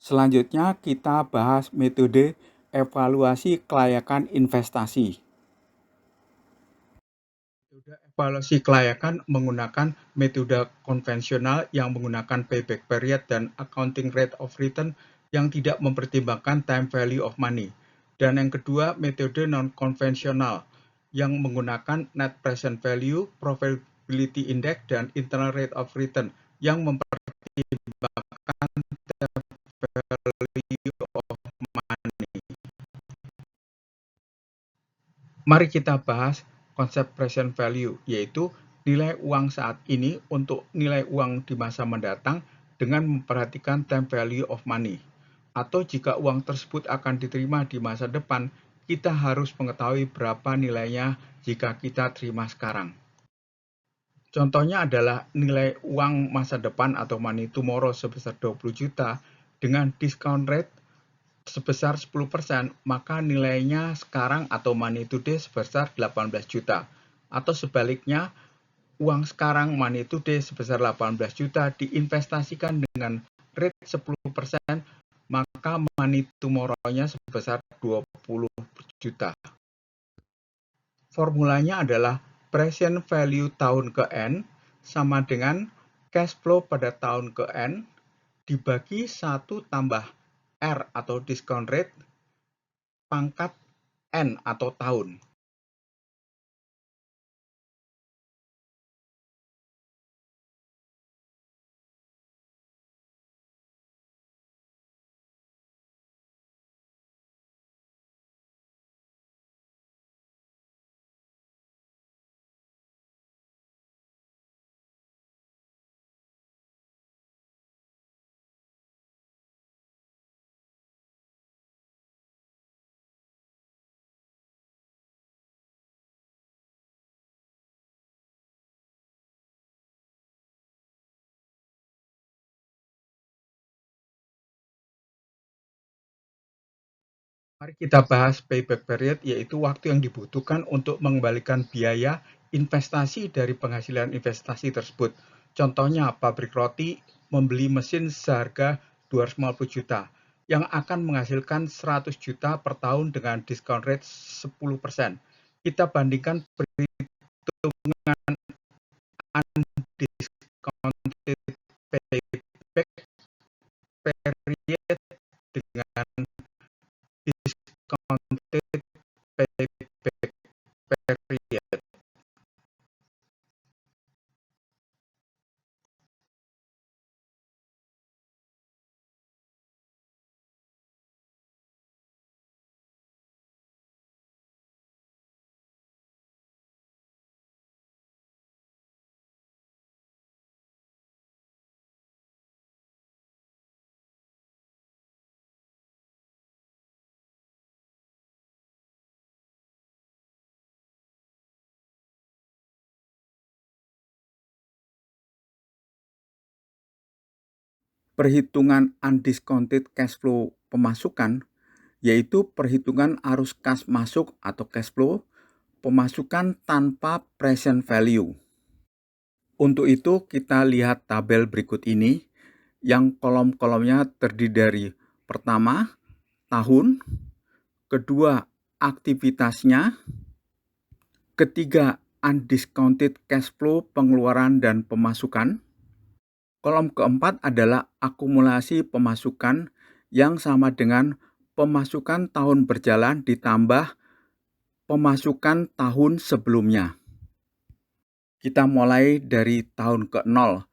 Selanjutnya kita bahas metode evaluasi kelayakan investasi. Metode evaluasi kelayakan menggunakan metode konvensional yang menggunakan payback period dan accounting rate of return yang tidak mempertimbangkan time value of money. Dan yang kedua, metode non-konvensional yang menggunakan net present value, profitability index, dan internal rate of return yang mempertimbangkan value of money. Mari kita bahas konsep present value, yaitu nilai uang saat ini untuk nilai uang di masa mendatang dengan memperhatikan time value of money. Atau jika uang tersebut akan diterima di masa depan, kita harus mengetahui berapa nilainya jika kita terima sekarang. Contohnya adalah nilai uang masa depan atau money tomorrow sebesar 20 juta dengan discount rate sebesar 10%, maka nilainya sekarang atau money today sebesar 18 juta. Atau sebaliknya, uang sekarang money today sebesar 18 juta diinvestasikan dengan rate 10%, maka money tomorrow-nya sebesar 20 juta. Formulanya adalah present value tahun ke N sama dengan cash flow pada tahun ke N dibagi 1 tambah R atau discount rate pangkat N atau tahun. Mari kita bahas payback period, yaitu waktu yang dibutuhkan untuk mengembalikan biaya investasi dari penghasilan investasi tersebut. Contohnya, pabrik roti membeli mesin seharga 250 juta yang akan menghasilkan 100 juta per tahun dengan discount rate 10%. Kita bandingkan perhitungan undiscounted payback period dengan discounted payback period. Perhitungan undiscounted cash flow pemasukan yaitu perhitungan arus kas masuk atau cash flow pemasukan tanpa present value. Untuk itu kita lihat tabel berikut ini yang kolom-kolomnya terdiri dari pertama, tahun, kedua, aktivitasnya, ketiga, undiscounted cash flow pengeluaran dan pemasukan. Kolom keempat adalah akumulasi pemasukan yang sama dengan pemasukan tahun berjalan ditambah pemasukan tahun sebelumnya. Kita mulai dari tahun ke-0,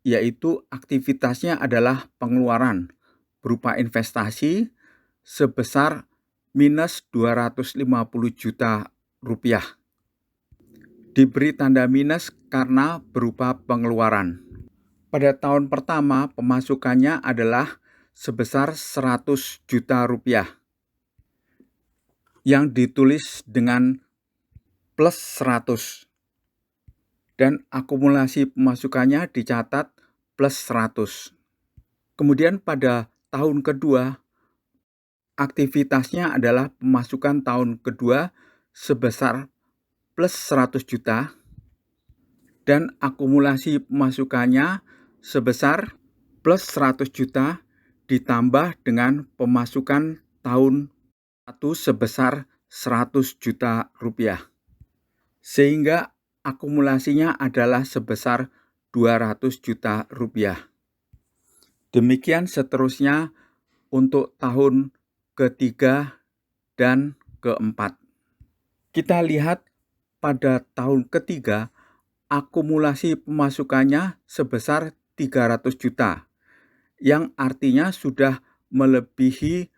yaitu aktivitasnya adalah pengeluaran berupa investasi sebesar minus 250 juta rupiah. Diberi tanda minus karena berupa pengeluaran. Pada tahun pertama, pemasukannya adalah sebesar 100 juta rupiah yang ditulis dengan plus 100 dan akumulasi pemasukannya dicatat plus 100. Kemudian pada tahun kedua, aktivitasnya adalah pemasukan tahun kedua sebesar plus 100 juta dan akumulasi pemasukannya sebesar plus 100 juta ditambah dengan pemasukan tahun 1 sebesar 100 juta rupiah. Sehingga akumulasinya adalah sebesar 200 juta rupiah. Demikian seterusnya untuk tahun ketiga dan keempat. Kita lihat pada tahun ketiga, akumulasi pemasukannya sebesar 300 juta, yang artinya sudah melebihi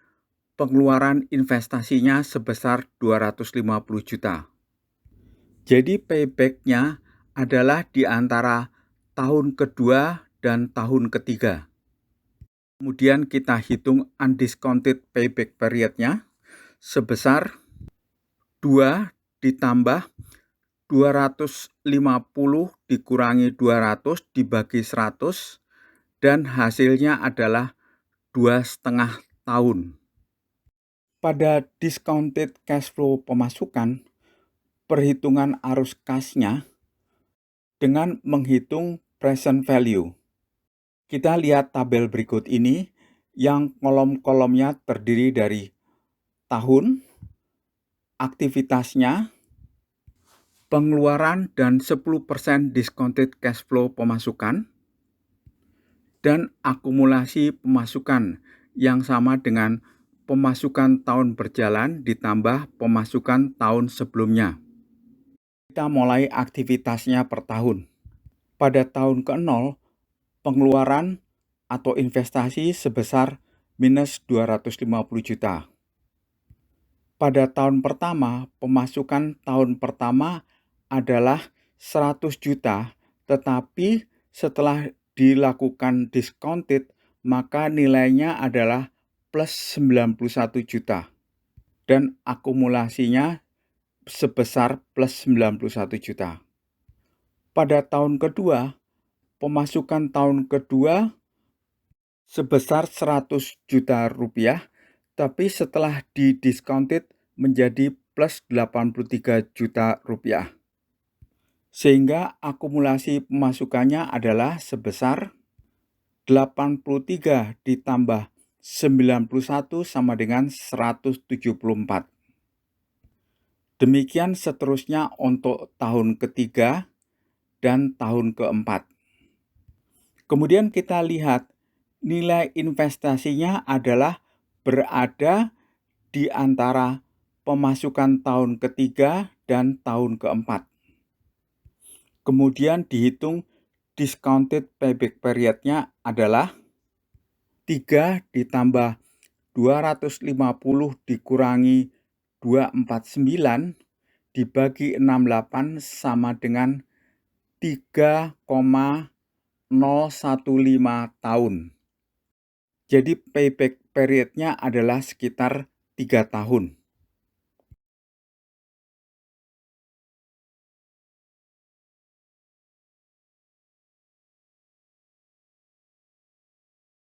pengeluaran investasinya sebesar 250 juta. Jadi payback-nya adalah di antara tahun kedua dan tahun ketiga. Kemudian kita hitung undiscounted payback period-nya sebesar 2 ditambah 250 dikurangi 200 dibagi 100 dan hasilnya adalah 2,5 tahun. Pada discounted cash flow pemasukan, perhitungan arus kasnya dengan menghitung present value. Kita lihat tabel berikut ini yang kolom-kolomnya terdiri dari tahun, aktivitasnya, pengeluaran dan 10% discounted cash flow pemasukan, dan akumulasi pemasukan yang sama dengan pemasukan tahun berjalan ditambah pemasukan tahun sebelumnya. Kita mulai aktivitasnya per tahun. Pada tahun ke-0, pengeluaran atau investasi sebesar minus 250 juta. Pada tahun pertama, pemasukan tahun pertama adalah 100 juta, tetapi setelah dilakukan discounted, maka nilainya adalah plus 91 juta. Dan akumulasinya sebesar plus 91 juta. Pada tahun kedua, pemasukan tahun kedua sebesar 100 juta rupiah, tapi setelah didiscounted menjadi plus 83 juta rupiah. Sehingga akumulasi pemasukannya adalah sebesar 83 ditambah 91 sama dengan 174. Demikian seterusnya untuk tahun ketiga dan tahun keempat. Kemudian kita lihat nilai investasinya adalah berada di antara pemasukan tahun ketiga dan tahun keempat. Kemudian dihitung discounted payback period-nya adalah 3 ditambah 250 dikurangi 249 dibagi 68 sama dengan 3,015 tahun. Jadi payback period-nya adalah sekitar 3 tahun.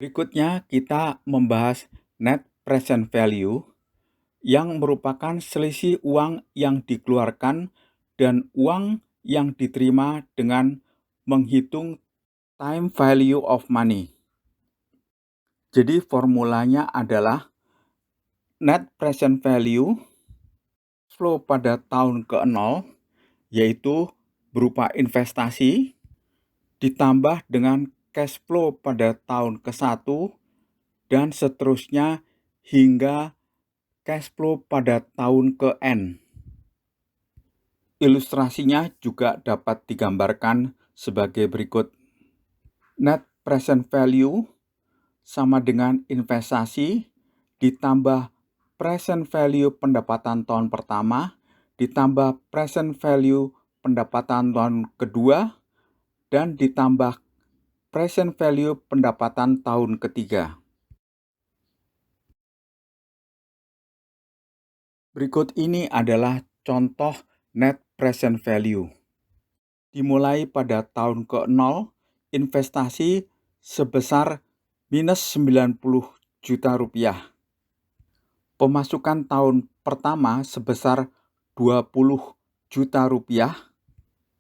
Berikutnya kita membahas net present value yang merupakan selisih uang yang dikeluarkan dan uang yang diterima dengan menghitung time value of money. Jadi formulanya adalah net present value flow pada tahun ke-0, yaitu berupa investasi, ditambah dengan cash flow pada tahun ke-1, dan seterusnya hingga cash flow pada tahun ke-N. Ilustrasinya juga dapat digambarkan sebagai berikut. Net present value sama dengan investasi ditambah present value pendapatan tahun pertama ditambah present value pendapatan tahun kedua dan ditambah present value pendapatan tahun ketiga. Berikut ini adalah contoh net present value. Dimulai pada tahun ke-0, investasi sebesar minus 90 juta rupiah. Pemasukan tahun pertama sebesar 20 juta rupiah,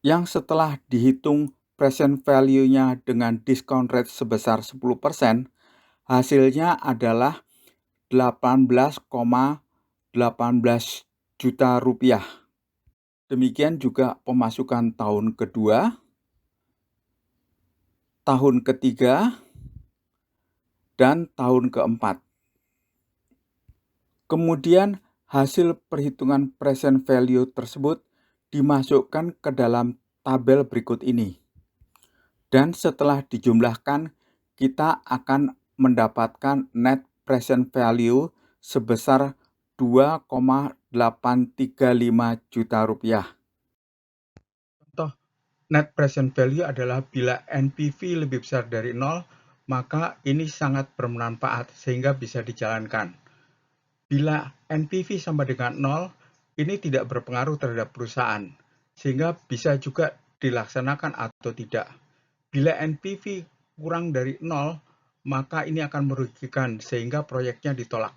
yang setelah dihitung present value-nya dengan discount rate sebesar 10%, Hasilnya adalah 18,18 juta rupiah. Demikian juga pemasukan tahun kedua, tahun ketiga, dan tahun keempat. Kemudian hasil perhitungan present value tersebut dimasukkan ke dalam tabel berikut ini. Dan setelah dijumlahkan, kita akan mendapatkan net present value sebesar 2,835 juta rupiah. Contoh net present value adalah bila NPV lebih besar dari 0, maka ini sangat bermanfaat sehingga bisa dijalankan. Bila NPV sama dengan 0, ini tidak berpengaruh terhadap perusahaan, sehingga bisa juga dilaksanakan atau tidak. Bila NPV kurang dari 0, maka ini akan merugikan sehingga proyeknya ditolak.